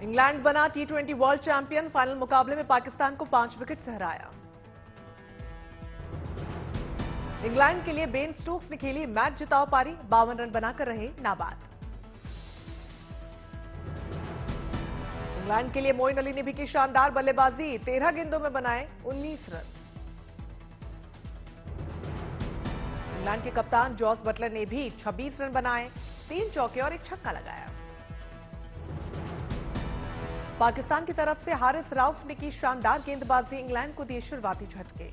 England बना टी20 world champion, final मुकाबले में पाकिस्तान को 5 विकेट से हराया। इंग्लैंड के लिए बेन स्टोक्स ने खेली मैच जिताओ पारी, 52 रन बनाकर रहे नाबाद। इंग्लैंड के लिए मोइन अली ने भी की शानदार बल्लेबाजी, 13 गेंदों में बनाए 19 रन। इंग्लैंड के कप्तान जॉस बटलर ने भी 26 रन बनाए, 3 चौके और 1 छक्का लगाया। पाकिस्तान की तरफ से हारिस राउफ ने की शानदार गेंदबाजी, इंग्लैंड को दिए शुरुआती झटके।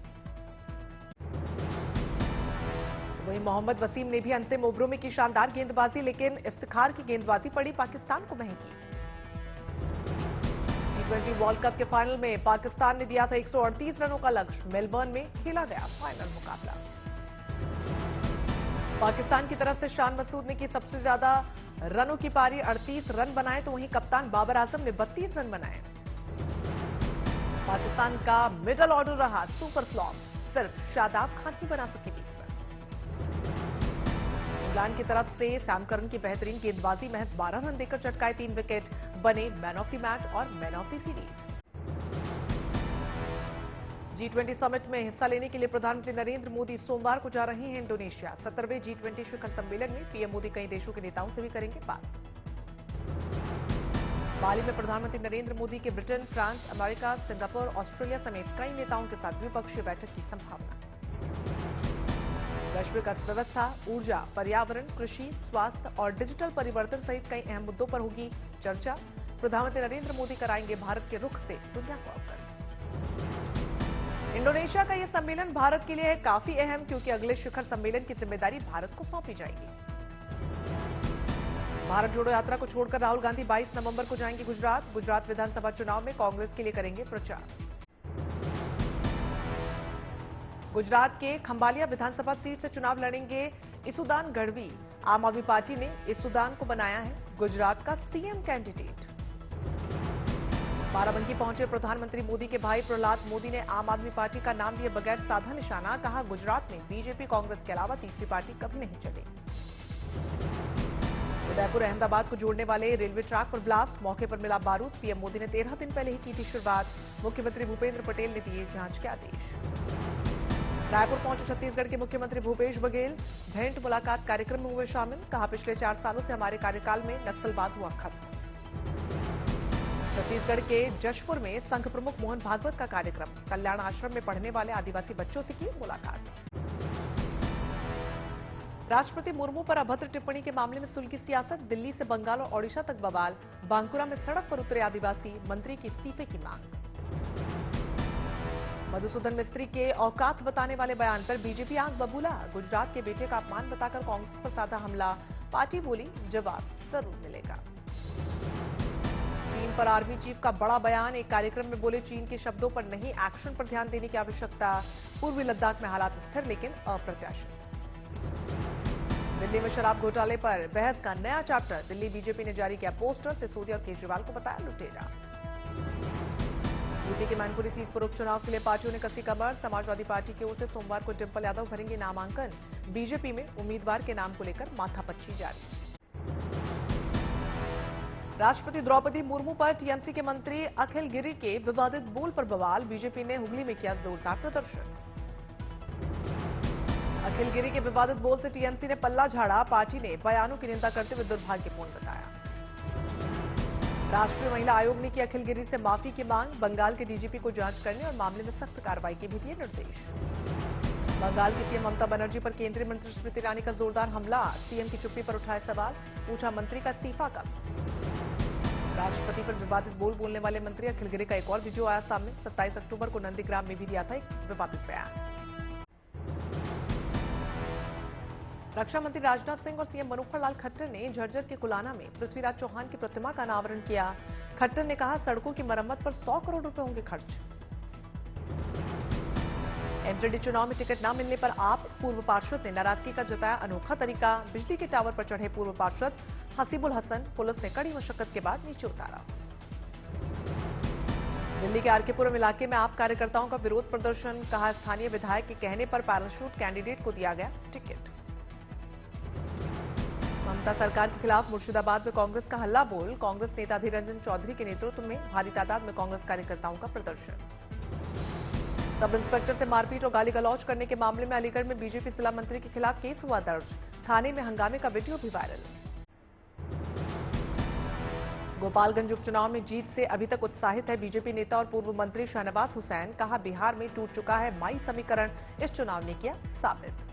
वहीं मोहम्मद वसीम ने भी अंतिम ओवरों में की शानदार गेंदबाजी, लेकिन इफ्तिखार की गेंदबाजी पड़ी पाकिस्तान को महंगी। टी20 वर्ल्ड कप के फाइनल में पाकिस्तान ने दिया था 138 रनों का लक्ष्य, मेलबर्न में खेला गया फाइनल मुकाबला। पाकिस्तान की तरफ से शान मसूद ने की सबसे ज्यादा रनों की पारी, 38 रन बनाए, तो वहीं कप्तान बाबर आजम ने 32 रन बनाए। पाकिस्तान का मिडल ऑर्डर रहा सुपर फ्लॉप, सिर्फ शादाब खान ही बना सके 20 रन। इंग्लैंड की तरफ से सैम करन की बेहतरीन गेंदबाजी, महज 12 रन देकर चटकाए 3 विकेट, बने मैन ऑफ द मैच और man of the series. G20 summit में हिस्सा लेने के लिए प्रधानमंत्री नरेंद्र मोदी सोमवार को जा रहे हैं इंडोनेशिया। 17वें G20 शिखर सम्मेलन में पीएम मोदी कई देशों के नेताओं से भी करेंगे बात। बाली में प्रधानमंत्री नरेंद्र मोदी के Britain, France, America, Singapore, Australia समेत कई नेताओं के साथ द्विपक्षीय बैठक की संभावना। वैश्विक अर्थव्यवस्था, ऊर्जा, पर्यावरण, कृषि, स्वास्थ्य और डिजिटल परिवर्तन सहित कई अहम मुद्दों पर होगी चर्चा। प्रधानमंत्री नरेंद्र मोदी कराएंगे भारत के रुख से दुनिया को अवगत। इंडोनेशिया का यह सम्मेलन भारत के लिए है काफी अहम, क्योंकि अगले शिखर सम्मेलन की जिम्मेदारी भारत को सौंपी जाएगी। भारत जोड़ो यात्रा को छोड़कर राहुल गांधी 22 नवंबर को जाएंगे गुजरात। गुजरात विधानसभा चुनाव में कांग्रेस के लिए करेंगे प्रचार। गुजरात के खंभालिया विधानसभा सीट से चुनाव लड़ेंगे इसुदान गढ़वी। आम आदमी पार्टी ने इसुदान को बनाया है गुजरात का सीएम कैंडिडेट। बाराबंकी पहुंचे प्रधानमंत्री मोदी के भाई प्रहलाद मोदी ने आम आदमी पार्टी का नाम लिए बगैर साधा निशाना, कहा गुजरात में बीजेपी कांग्रेस के अलावा तीसरी पार्टी कभी नहीं चली। उदयपुर अहमदाबाद को जोड़ने वाले रेलवे ट्रैक पर ब्लास्ट, मौके पर मिला बारूद। पीएम मोदी ने 13 दिन पहले ही की थी शुरुआत। मुख्यमंत्री भूपेंद्र पटेल ने दिए जांच के आदेश। रायपुर पहुंचे छत्तीसगढ़ के मुख्यमंत्री भूपेश बघेल, भेंट मुलाकात कार्यक्रम में हुए शामिल। कहा पिछले 4 सालों से हमारे कार्यकाल में नक्सलवाद हुआ खत्म। छत्तीसगढ़ के जशपुर में संघ प्रमुख मोहन भागवत का कार्यक्रम, कल्याण आश्रम में पढ़ने वाले आदिवासी बच्चों से की मुलाकात। राष्ट्रपति मुर्मू पर अभद्र टिप्पणी के मामले में सुलगी सियासत, दिल्ली से बंगाल और ओडिशा तक बवाल। बांकुरा में सड़क पर उतरे आदिवासी, मंत्री के इस्तीफे की मांग। मधुसूदन मिस्त्री के औकात बताने वाले बयान पर बीजेपी आंख बबूला। गुजरात के बेटे का अपमान बताकर कांग्रेस पर साधा हमला, पार्टी बोली जवाब जरूर मिलेगा। चीन पर आर्मी चीफ का बड़ा बयान, एक कार्यक्रम में बोले चीन के शब्दों पर नहीं एक्शन पर ध्यान देने की आवश्यकता। पूर्वी लद्दाख में हालात स्थिर लेकिन अप्रत्याशित। दिल्ली में शराब घोटाले पर बहस का नया चैप्टर, दिल्ली बीजेपी ने जारी किया पोस्टर, सिसोदिया और केजरीवाल को बताया लुटेरा। यूपी के मैनपुरी सीट पर उपचुनाव के लिए पार्टियों ने कसी कमर। समाजवादी पार्टी की ओर से सोमवार को डिंपल यादव भरेंगे नामांकन। बीजेपी में उम्मीदवार के नाम को लेकर माथापच्ची जारी। राष्ट्रपति द्रौपदी मुर्मू पर टीएमसी के मंत्री अखिल गिरी के विवादित बोल पर बवाल, बीजेपी ने हुगली में किया जोरदार प्रदर्शन। अखिल गिरी के विवादित बोल से टीएमसी ने पल्ला झाड़ा, पार्टी ने बयानों की निंदा करते हुए दुर्भाग्यपूर्ण बताया। राष्ट्रीय महिला आयोग ने की अखिल गिरी से माफी की मांग, बंगाल के डीजीपी को जांच करने और मामले में सख्त कार्रवाई के भी दिए निर्देश। बंगाल की सीएम ममता बनर्जी पर केंद्रीय मंत्री स्मृति ईरानी का जोरदार हमला, सीएम की चुप्पी पर उठाए सवाल, पूछा मंत्री का इस्तीफा कब। राष्ट्रपति पर विवादित बोल बोलने वाले मंत्री अखिल गिरी का एक और वीडियो आया सामने, 27 अक्टूबर को नंदीग्राम में भी दिया था एक विवादित बयान। रक्षा मंत्री राजनाथ सिंह और सीएम मनोहर लाल खट्टर ने झज्जर के कुलाना में पृथ्वीराज चौहान की प्रतिमा का अनावरण किया। खट्टर ने कहा सड़कों की मरम्मत पर 100 करोड़ रुपए होंगे खर्च। एमसीडी चुनाव में टिकट न मिलने पर आप पूर्व पार्षद ने नाराजगी का जताया अनोखा तरीका, बिजली के टावर पर चढ़े पूर्व पार्षद हसीबुल हसन, पुलिस ने कड़ी मशक्कत के बाद नीचे उतारा। दिल्ली के आरकेपुरम इलाके में आप कार्यकर्ताओं का विरोध प्रदर्शन, कहा स्थानीय विधायक के कहने पर पैराशूट कैंडिडेट को दिया गया टिकट। ममता सरकार के खिलाफ मुर्शिदाबाद में कांग्रेस का हल्ला बोल। कांग्रेस नेता अधीर रंजन चौधरी के नेतृत्व में भारी तादाद में कांग्रेस कार्यकर्ताओं का प्रदर्शन। सब इंस्पेक्टर से मारपीट और गाली गलौज करने के मामले में अलीगढ़ में बीजेपी जिला मंत्री के खिलाफ केस हुआ दर्ज। थाने में हंगामे का वीडियो भी वायरल। गोपालगंज उपचुनाव में जीत से अभी तक उत्साहित है बीजेपी नेता और पूर्व मंत्री शाहनवाज हुसैन। कहा, बिहार में टूट चुका है माई समीकरण, इस चुनाव ने किया साबित।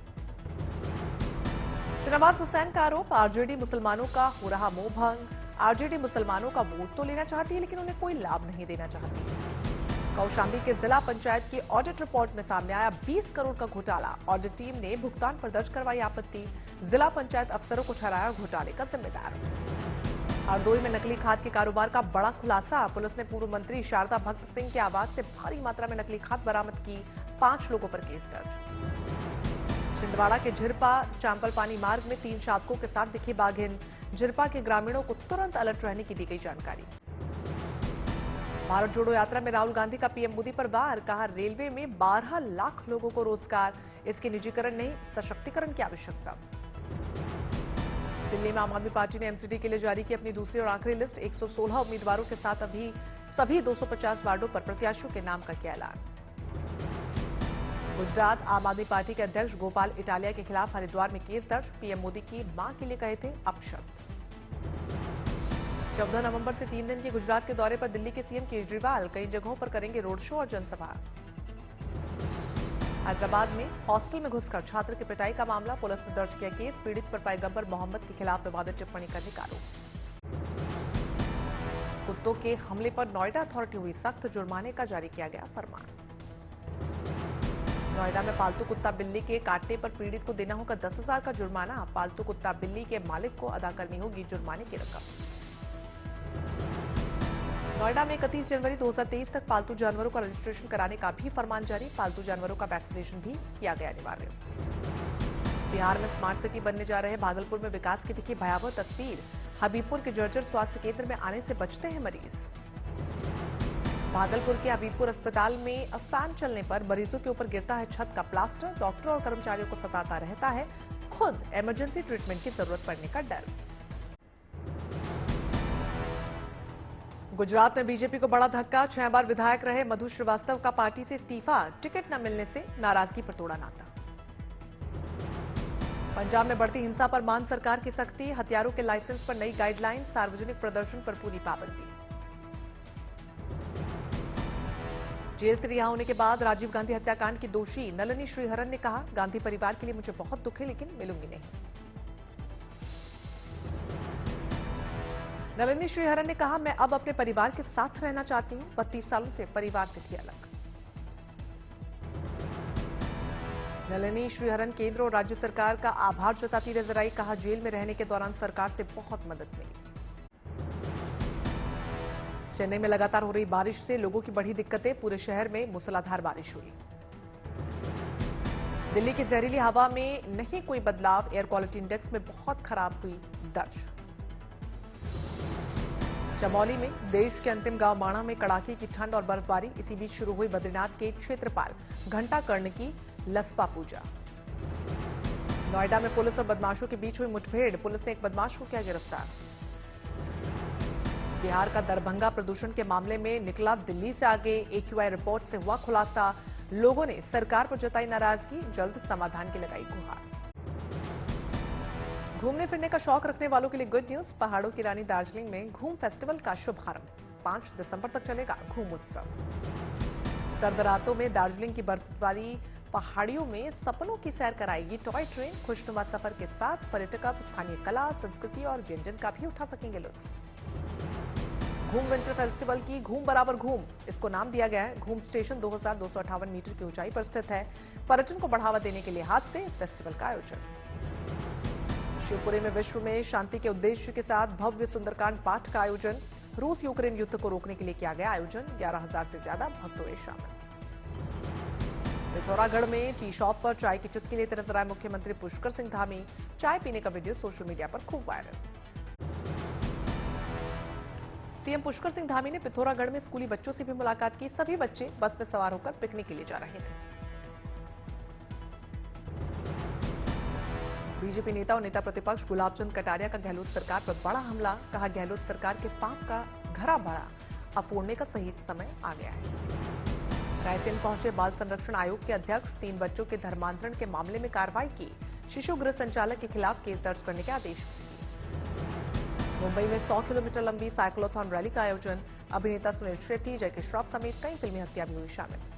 शाहनवाज हुसैन का आरोप, आरजेडी मुसलमानों का हो रहा मोह भंग। आरजेडी मुसलमानों का वोट तो लेना चाहती है, लेकिन उन्हें कोई लाभ नहीं देना चाहती। कौशाम्बी के जिला पंचायत की ऑडिट रिपोर्ट में सामने आया 20 करोड़ का घोटाला। ऑडिट टीम ने भुगतान पर दर्ज करवाई आपत्ति। जिला पंचायत अफसरों को ठहराया घोटाले का जिम्मेदार। हरदोई में नकली खाद के कारोबार का बड़ा खुलासा। पुलिस ने पूर्व मंत्री शारदा भक्त सिंह के आवास से भारी मात्रा में नकली खाद बरामद की। 5 लोगों पर केस दर्ज। छिंदवाड़ा के झिरपा चांपल पानी मार्ग में 3 शावकों के साथ दिखी बाघिन। झिरपा के ग्रामीणों को तुरंत अलर्ट रहने की दी गई जानकारी। भारत जोड़ो यात्रा में राहुल गांधी का पीएम मोदी पर वार। कहा, रेलवे में 12 लाख लोगों को रोजगार, इसके निजीकरण नहीं सशक्तिकरण की आवश्यकता। दिल्ली में आम आदमी पार्टी ने एमसीडी के लिए जारी की अपनी दूसरी और आखिरी लिस्ट। 116 उम्मीदवारों के साथ अभी सभी 250 वार्डों पर प्रत्याशियों के नाम का किया ऐलान। गुजरात आम आदमी पार्टी के अध्यक्ष गोपाल इटालिया के खिलाफ हरिद्वार में केस दर्ज। पीएम मोदी की मां के लिए कहे थे अपशब्द। 14 नवंबर से 3 दिन के गुजरात के दौरे पर दिल्ली के सीएम केजरीवाल कई जगहों पर करेंगे रोड शो और जनसभा। हैदराबाद में हॉस्टल में घुसकर छात्र की पिटाई का मामला, पुलिस ने दर्ज किया केस। पीड़ित पर पैगंबर मोहम्मद के खिलाफ विवादित टिप्पणी करने का आरोप। कुत्तों के हमले पर नोएडा अथॉरिटी हुई सख्त, जुर्माने का जारी किया गया फरमान। नोएडा में पालतू कुत्ता बिल्ली के काटने पर पीड़ित को देना होगा 10,000 का जुर्माना। पालतू कुत्ता बिल्ली के मालिक को अदा करनी होगी जुर्माने की रकम। नोएडा में 31 जनवरी 2023 तक पालतू जानवरों का रजिस्ट्रेशन कराने का भी फरमान जारी। पालतू जानवरों का वैक्सीनेशन भी किया गया अनिवार्य। बिहार में स्मार्ट सिटी बनने जा रहे भागलपुर में विकास की दिखी भयावह तस्वीर। हबीबपुर के जर्जर स्वास्थ्य केंद्र में आने से बचते हैं मरीज। भागलपुर के हबीबपुर अस्पताल में फैन चलने पर मरीजों के ऊपर गिरता है छत का प्लास्टर। डॉक्टर और कर्मचारियों को सताता रहता है खुद इमरजेंसी ट्रीटमेंट की जरूरत पड़ने का डर। गुजरात में बीजेपी को बड़ा धक्का। 6 बार विधायक रहे मधु श्रीवास्तव का पार्टी से इस्तीफा। टिकट न मिलने से नाराजगी पर तोड़ा नाता। पंजाब में बढ़ती हिंसा पर मान सरकार की सख्ती। हथियारों के लाइसेंस पर नई गाइडलाइन। सार्वजनिक प्रदर्शन पर पूरी पाबंदी। जेल से रिहा होने के बाद राजीव गांधी हत्याकांड की दोषी नलिनी श्रीहरन ने कहा, गांधी परिवार के लिए मुझे बहुत दुख है, लेकिन मिलूंगी नहीं। नलिनी श्रीहरन ने कहा, मैं अब अपने परिवार के साथ रहना चाहती हूं। 32 सालों से परिवार से थी अलग। नलिनी श्रीहरन केंद्र और राज्य सरकार का आभार जताती नजर आई। कहा, जेल में रहने के दौरान सरकार से बहुत मदद मिली। चेन्नई में लगातार हो रही बारिश से लोगों की बढ़ी दिक्कतें। पूरे शहर में मूसलाधार बारिश हुई। दिल्ली की जहरीली हवा में नहीं कोई बदलाव। एयर क्वालिटी इंडेक्स में बहुत खराब हुई दर्ज। चमौली में देश के अंतिम गांव माणा में कड़ाके की ठंड और बर्फबारी। इसी बीच शुरू हुई बद्रीनाथ के क्षेत्रपाल घंटा कर्ण की लसपा पूजा। नोएडा में पुलिस और बदमाशों के बीच हुई मुठभेड़। पुलिस ने एक बदमाश को किया गिरफ्तार। बिहार का दरभंगा प्रदूषण के मामले में निकला दिल्ली से आगे। एक्यूआई रिपोर्ट से हुआ खुलासा। लोगों ने सरकार पर जताई नाराजगी, जल्द समाधान की लगाई गुहार। घूमने फिरने का शौक रखने वालों के लिए गुड न्यूज। पहाड़ों की रानी दार्जिलिंग में घूम फेस्टिवल का शुभारंभ। 5 दिसंबर तक चलेगा घूम उत्सव। सर्द रातों में दार्जिलिंग की बर्फबारी पहाड़ियों में सपनों की सैर कराएगी टॉय ट्रेन। खुशनुमा सफर के साथ पर्यटक अब स्थानीय कला, संस्कृति और व्यंजन का भी उठा सकेंगे लुत्फ। घूम विंटर फेस्टिवल की घूम बराबर घूम, इसको नाम दिया गया है। घूम स्टेशन 2258 मीटर की ऊंचाई पर स्थित है। पर्यटन को बढ़ावा देने के लिहाज से इस फेस्टिवल का आयोजन। शिवपुरी में विश्व में शांति के उद्देश्य के साथ भव्य सुंदरकांड पाठ का आयोजन। रूस यूक्रेन युद्ध को रोकने के लिए किया गया आयोजन। 11,000 से ज्यादा भक्त हुए शामिल। पिथौरागढ़ में टी शॉप पर चाय की चुस्की लेते नजर आए मुख्यमंत्री पुष्कर सिंह धामी। चाय पीने का वीडियो सोशल मीडिया पर खूब वायरल। सीएम पुष्कर सिंह धामी ने पिथौरागढ़ में स्कूली बच्चों से भी मुलाकात की। सभी बच्चे बस में सवार होकर पिकनिक के लिए जा रहे थे। बीजेपी नेता और नेता प्रतिपक्ष गुलाबचंद कटारिया का गहलोत सरकार पर बड़ा हमला। कहा, गहलोत सरकार के पाप का घड़ा बड़ा, अब फोड़ने का सही समय आ गया है। रायसेन पहुंचे बाल संरक्षण आयोग के अध्यक्ष, 3 बच्चों के धर्मांतरण के मामले में कार्रवाई की। शिशु गृह संचालक के खिलाफ केस दर्ज करने के आदेश दिए। मुंबई में 100 किलोमीटर लंबी साइक्लोथॉन रैली का आयोजन। अभिनेता सुनील शेट्टी, जैकी श्रॉफ समेत कई फिल्मी हस्तियां भी हुई शामिल।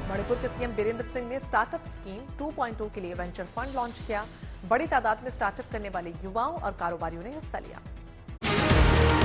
मणिपुर के सीएम बीरेंद्र सिंह ने स्टार्टअप स्कीम 2.0 के लिए वेंचर फंड लॉन्च किया। बड़ी तादाद में स्टार्टअप करने वाले युवाओं और कारोबारियों ने हिस्सा लिया।